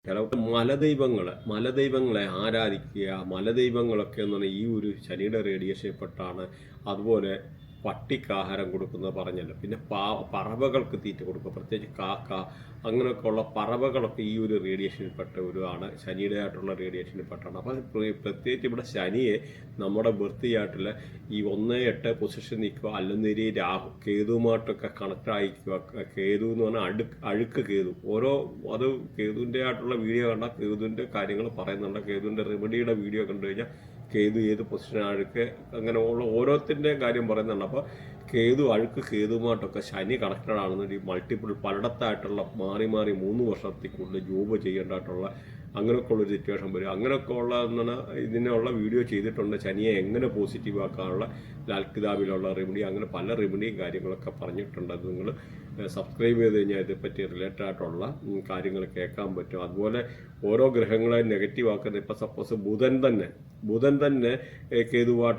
ചില മലദൈവങ്ങളെ ആരാധിക്കുക, മലദൈവങ്ങളൊക്കെ എന്ന് പറഞ്ഞാൽ ഈ ഒരു ശനിയുടെ റേഡിയേഷനിൽപ്പെട്ടാണ്. അതുപോലെ പട്ടിക്ക് ആഹാരം കൊടുക്കുന്നത് പറഞ്ഞല്ലോ. പിന്നെ പറവകൾക്ക് തീറ്റ കൊടുക്കുക, പ്രത്യേകിച്ച് കാക്ക അങ്ങനെയൊക്കെ ഉള്ള പറവകളൊക്കെ ഈ ഒരു റേഡിയേഷനിൽപ്പെട്ട ഒരു ആണ്, ശനിയുടെ ആയിട്ടുള്ള റേഡിയേഷനിൽപ്പെട്ടാണ്. അപ്പം പ്രത്യേകിച്ച് ഇവിടെ ശനിയെ നമ്മുടെ ബർത്തിയായിട്ടുള്ള ഈ 1-8 പൊസിഷൻ നിൽക്കുക, അല്ലെന്നേരി രാഹു കേതുവുമായിട്ടൊക്കെ കണക്ട് ആയിക്കുക. കേതു എന്ന് പറഞ്ഞാൽ അഴുക്ക് കേതു. അത് കേതുവിൻ്റെ ആയിട്ടുള്ള വീഡിയോ കണ്ടാൽ കേതുവിൻ്റെ കാര്യങ്ങൾ പറയുന്നുണ്ട്. കേതുവിൻ്റെ റെമഡിയുടെ വീഡിയോ കണ്ടു കഴിഞ്ഞാൽ കേതു ഏത് പൊസിഷൻ അഴുക്ക് അങ്ങനെ ഉള്ള ഓരോത്തിൻ്റെ കാര്യം പറയുന്നുണ്ട്. അപ്പോൾ കേതുവുമായിട്ടൊക്കെ ശനി കണക്റ്റഡ് ആണെന്നുണ്ട്. ഈ മൾട്ടിപ്പിൾ പലയിടത്തായിട്ടുള്ള മാറി 3 വർഷത്തിൽ കൂടുതൽ ജോബ് ചെയ്യേണ്ടതായിട്ടുള്ള അങ്ങനെയൊക്കെ ഉള്ളൊരു സിറ്റുവേഷൻ വരും. അങ്ങനെയൊക്കെ ഉള്ള ഇതിനുള്ള വീഡിയോ ചെയ്തിട്ടുണ്ട്. ശനിയെ എങ്ങനെ പോസിറ്റീവ് ആക്കാനുള്ള ലാൽ കിതാബിലുള്ള റെമഡി, അങ്ങനെ പല റെമഡിയും കാര്യങ്ങളൊക്കെ പറഞ്ഞിട്ടുണ്ട്. അത് നിങ്ങൾ സബ്സ്ക്രൈബ് ചെയ്ത് കഴിഞ്ഞാൽ ഇതേപ്പറ്റി റിലേറ്റഡ് ആയിട്ടുള്ള കാര്യങ്ങൾ കേൾക്കാൻ പറ്റും. അതുപോലെ ഓരോ ഗ്രഹങ്ങളെ നെഗറ്റീവ് ആക്കുന്നത്, ഇപ്പോൾ സപ്പോസ് ബുധൻ തന്നെ കേതുവായിട്ട്